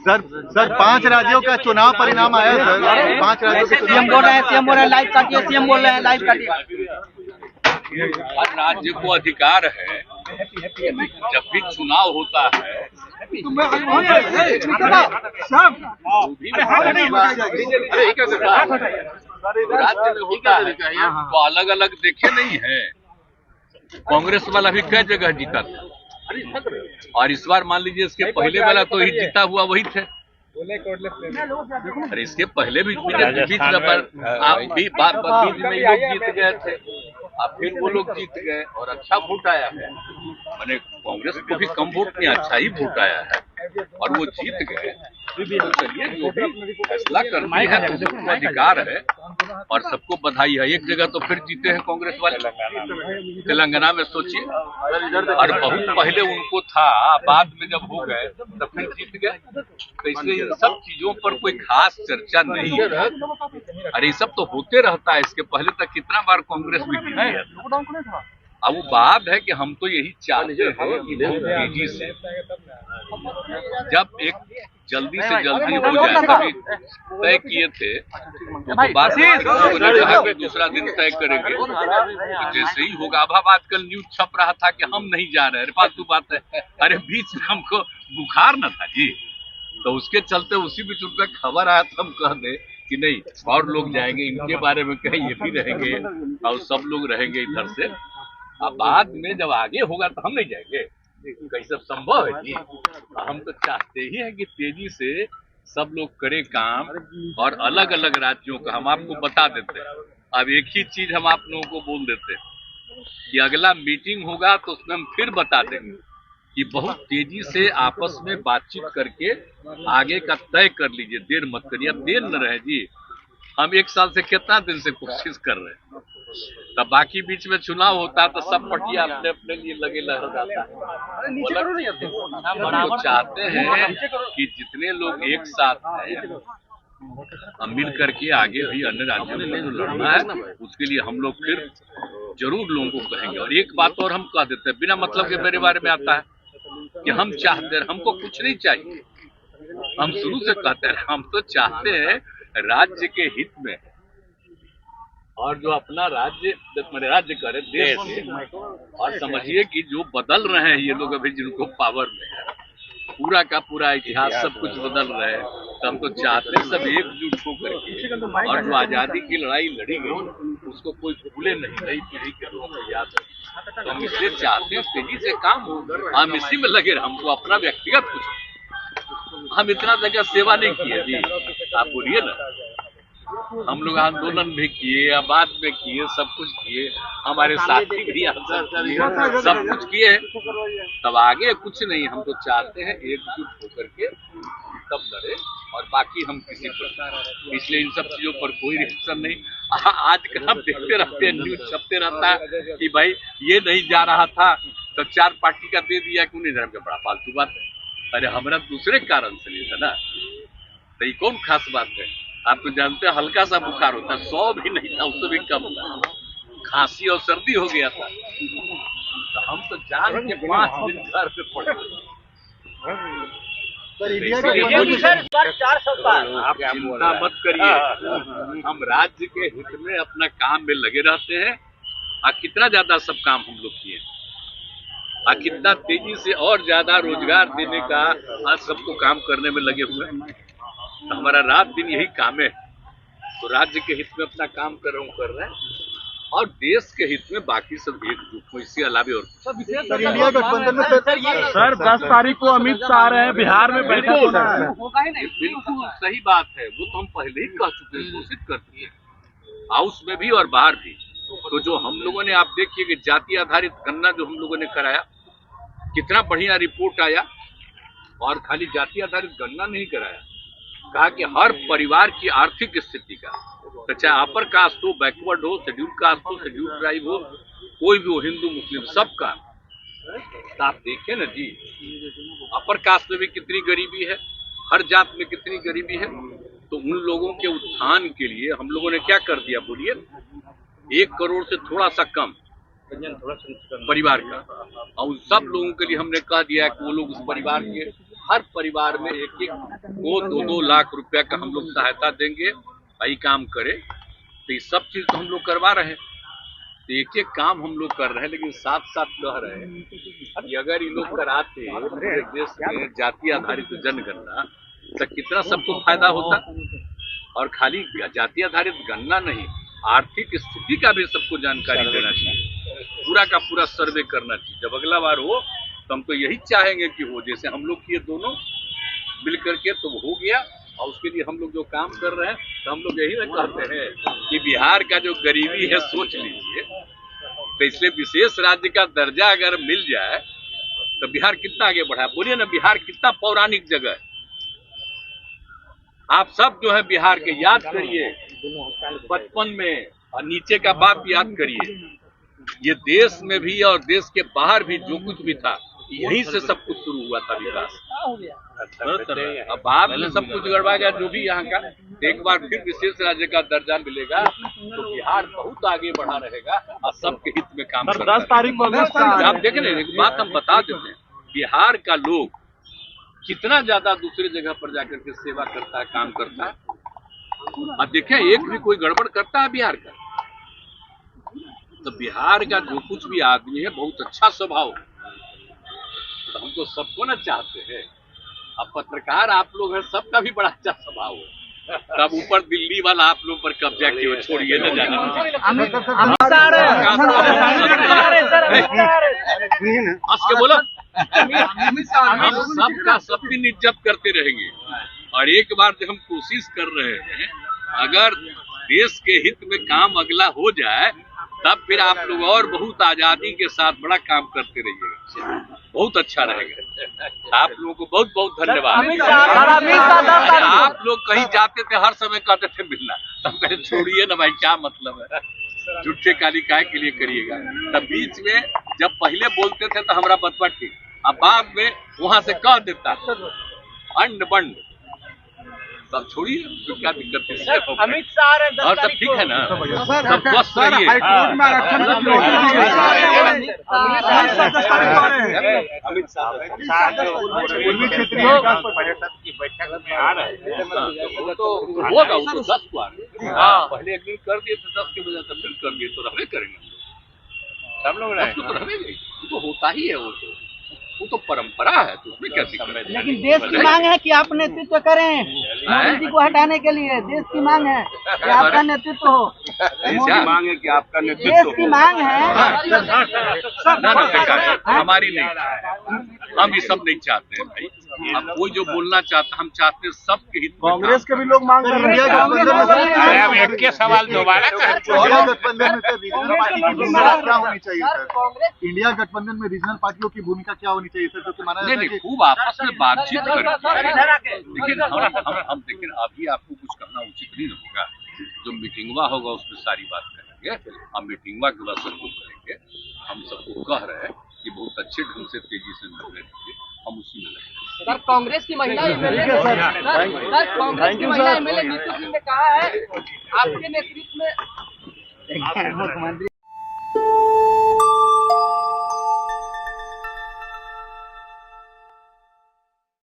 Sir 5 राज्यों का चुनाव परिणाम आया सर। 5 राज्यों के सीएम बोल रहे हैं लाइव काटिए, सीएम बोल रहे हैं लाइव काटिए। हर राज्य को अधिकार है, जब भी चुनाव होता है राज्य में होता है तो अलग अलग देखे नहीं है। कांग्रेस वाला भी कई जगह जीता था और इस बार मान लीजिए इसके पहले वाला तो ही जीता हुआ वही थे। अरे इसके पहले भी बीच में लोग जीत गए थे, अब फिर वो लोग जीत गए और अच्छा वोट आया है। मैंने कांग्रेस को भी कम वोट में अच्छा ही वोट आया है और वो जीत गए। तो चलिए जो भी फैसला करनी है तो सबको अधिकार है और सबको बधाई है। एक जगह तो फिर जीते हैं कांग्रेस वाले, तेलंगाना में सोचिए, और बहुत पहले उनको था, बाद में जब हो गए तब फिर जीत गए। तो इसलिए इन सब चीजों पर कोई खास चर्चा नहीं है। अरे ये सब तो होते रहता है, इसके पहले तक कितना बार कांग्रेस भी जीती है। अब वो बात है कि हम तो यही चाहते हैं कि तेजी से जब एक जल्दी से जल्दी हो जाए। तभी तय किए थे तो बात कि दूसरा दिन तय करेंगे, तो जैसे ही होगा। अब आजकल न्यूज छप रहा था कि हम नहीं जा रहे, फालतू बात है। अरे बीच में हमको बुखार न था जी, तो उसके चलते उसी बीच उनका खबर आया तो हम कह दे कि नहीं और लोग जाएंगे, इनके बारे में कहीं ये भी रहेंगे और सब लोग रहेंगे इधर से। अब बाद में जब आगे होगा तो हम नहीं जाएंगे, कहीं सब संभव है जी। हम तो चाहते ही हैं कि तेजी से सब लोग करें काम और अलग अलग राज्यों का हम आपको बता देते हैं। अब एक ही चीज हम आप लोगों को बोल देते हैं कि अगला मीटिंग होगा तो उसमें हम फिर बता देंगे कि बहुत तेजी से आपस में बातचीत करके आगे का तय कर लीजिए, देर मत करिए। अब देर न रहे जी, हम 1 साल से कितना दिन से कोशिश कर रहे हैं, तब बाकी बीच में चुनाव होता है तो सब पटिया अपने अपने लिए लगे लहर जाता है। हम तो चाहते हैं कि जितने लोग एक साथ हैं हम मिल करके आगे भी अन्य राज्यों में जो लड़ना है उसके लिए हम लोग फिर जरूर लोगों को कहेंगे। और एक बात और हम कह देते हैं, बिना मतलब के मेरे बारे में आता है कि हम चाहते हैं, हमको कुछ नहीं चाहिए। हम शुरू से कहते हैं हम तो चाहते हैं राज्य के हित में और जो अपना राज्य करे देश में। और समझिए कि जो बदल रहे हैं ये लोग अभी जिनको पावर में है, पूरा का पूरा इतिहास सब कुछ बदल रहे हैं। तो हम तो चाहते हैं सब एकजुट होकर के, और जो आजादी की लड़ाई लड़ी गई उसको कोई भूले नहीं, नई पीढ़ी के लोगों को याद है। तो हम इसलिए चाहते हैं तेजी से काम हो, हम इसी में लगे। हमको अपना व्यक्तिगत कुछ, हम इतना जगह सेवा नहीं किए जी, आप बोलिए ना। हम लोग आंदोलन भी किए, आबाद में किए, सब कुछ किए, हमारे साथी भी सब कुछ किए, तब आगे कुछ नहीं। हम तो चाहते हैं एकजुट होकर के तब लड़े और बाकी हम किसी पर, इसलिए इन सब चीजों पर कोई रिएक्शन नहीं। आजकल हम देखते रहते हैं, न्यूज छपते रहता है कि भाई ये नहीं जा रहा था तो 4 पार्टी का दे दिया, क्यों नहीं जा रहा, बड़ा फालतू बात है। अरे हमारा दूसरे कारण से नहीं था ना, तो ये कौन खास बात है। आप तो जानते हैं हल्का सा बुखार होता है, 100 भी नहीं था, उससे भी कम था, खांसी और सर्दी हो गया था। तो हम तो जान के 5 दिन घर पे पड़े। आप चिंता मत करिए, हम राज्य के हित में अपना काम में लगे रहते हैं। कितना ज्यादा सब काम हम लोग किए, कितना तेजी से और ज्यादा रोजगार देने का आज सबको काम करने में लगे हुए हैं। तो हमारा रात दिन यही काम है। तो राज्य के हित में अपना काम कर रहे हैं और देश के हित में बाकी सब एकजुट हो, इसके अलावा और सर इंडिया गठबंधन में सर 10 तारीख को अमित शाह आ रहे हैं, बिहार में बैठक होना है। बिल्कुल सही बात है, वो तो हम पहले ही कह चुके हैं, घोषित कर चुके हैं, हाउस में भी और बाहर भी। तो जो हम लोगों ने, आप देखिए कि जाति आधारित गणना जो हम लोगों ने कराया, कितना बढ़िया रिपोर्ट आया। और खाली जाति आधारित गणना नहीं कराया, कहा कि हर परिवार की आर्थिक स्थिति का, तो चाहे अपर कास्ट हो, बैकवर्ड हो, शेड्यूल कास्ट हो, शेड्यूल ट्राइब हो, कोई भी हो, हिंदू मुस्लिम, सबका। तो आप देखें ना जी, अपर कास्ट में भी कितनी गरीबी है, हर जात में कितनी गरीबी है। तो उन लोगों के उत्थान के लिए हम लोगों ने क्या कर दिया बोलिए, 1 करोड़ से थोड़ा सा कम परिवार का, और उन सब लोगों के लिए हमने कह दिया कि वो लोग उस परिवार के हर परिवार में एक एक को 2-2 लाख रुपया का हम लोग सहायता देंगे। भाई काम करे, तो ये सब चीज तो हम लोग करवा रहे हैं। तो एक एक काम हम लोग कर रहे हैं, लेकिन साथ साथ कह रहे हैं कि अगर ये लोग कराते पूरे देश में जाति आधारित जनगणना, तो कितना सबको फायदा होता। और खाली जाति आधारित गणना नहीं, आर्थिक स्थिति का भी सबको जानकारी देना चाहिए, पूरा का पूरा सर्वे करना चाहिए। जब अगला बार हो तो हम तो यही चाहेंगे कि हो, जैसे हम लोग किए दोनों मिल करके, तो हो गया। और उसके लिए हम लोग जो काम कर रहे हैं, तो हम लोग यही ना कहते हैं कि बिहार का जो गरीबी है सोच लीजिए, तो इसलिए विशेष राज्य का दर्जा अगर मिल जाए तो बिहार कितना आगे बढ़ा। बोलिए ना, बिहार कितना पौराणिक जगह है। आप सब जो है बिहार के याद करिए, बचपन में और नीचे का बाप याद करिए। ये देश में भी और देश के बाहर भी जो कुछ भी था, यहीं से सब कुछ शुरू हुआ था विकास। अब बाद में सब कुछ गड़बड़ा गया जो भी यहाँ का। एक बार फिर विशेष राज्य का दर्जा मिलेगा तो बिहार बहुत आगे बढ़ा रहेगा और सबके हित में काम करेगा। 10 तारीख को आप देख रहे हैं, एक बात हम बता देते हैं, बिहार का लोग कितना ज्यादा दूसरे जगह पर जाकर के सेवा करता है, काम करता है। अब देखें, एक भी कोई गड़बड़ करता है बिहार का, तो बिहार का जो कुछ भी आदमी है बहुत अच्छा स्वभाव है। तो हम तो सबको ना चाहते हैं। अब पत्रकार आप लोग हैं, सबका भी बड़ा अच्छा स्वभाव है। तब ऊपर दिल्ली वाला आप लोग पर कब्जा किए, छोड़िए न जाना। हंस के बोलो, हम सबका सब दिन इज्जत करते रहेंगे। और एक बार जो हम कोशिश कर रहे हैं, अगर देश के हित में काम अगला हो जाए, तब फिर आप लोग और बहुत आजादी के साथ बड़ा काम करते रहिएगा, बहुत अच्छा रहेगा। आप लोगों को बहुत बहुत धन्यवाद। आप लोग कहीं जाते थे, हर समय कहते थे मिलना, तब कहे छोड़िए ना भाई, क्या मतलब है, झूठे काली काय के लिए करिएगा। तब बीच में जब पहले बोलते थे तो हमारा बतवा ठीक, अब बाद में वहां से कह देता अंड बंड, तब छोड़िए, तो क्या दिक्कत है। अमित शाह और सब ठीक है ना, सब स्वस्थ रहिए। अमित शाह पूर्वी क्षेत्रीय विकास परिषद की बैठक में आ रहे हैं, तो होगा, वो तो 10 को आ रहे हैं। पहले एक दिन कर दिए तो 10 के बजाय फिर कर दिए, तो रहने करेंगे हम लोग, तो रहेंगे। वो तो होता ही है, वो तो परंपरा है, तो उसमें क्या दिक्कत है। लेकिन देश की मांग है कि आप नेतृत्व करें, मोदी जी को हटाने के लिए देश की मांग है कि आपका नेतृत्व हो। देश की मांग है कि आपका नेतृत्व देश की मांग है। ना बेकार, हमारी नहीं, हम ये सब नहीं चाहते हैं भाई। अब कोई जो बोलना चाहता, हम चाहते हैं सबके हित में। कांग्रेस के भी लोग मांग कर रहे हैं। एक के सवाल दोबारा इंडिया गठबंधन में रीजनल पार्टी की भूमिका क्या होनी चाहिए सर? इंडिया गठबंधन में रीजनल पार्टियों की भूमिका क्या होनी चाहिए सर? क्योंकि माना जाता है कि खूब आपस में बातचीत करें, लेकिन हम लेकिन अभी आपको कुछ कहना उचित नहीं होगा। जो मीटिंगवा होगा उसमें सारी बात करेंगे, हम मीटिंगवा के बाद सबको करेंगे। हम सबको कह रहे हैं कि बहुत अच्छे ढंग से तेजी से निर्णय लीजिए, हम उसी में लगेंगे। सर, कांग्रेस की महिला एमएलए नीतू सिंह ने कहा है आपके नेतृत्व में मुख्यमंत्री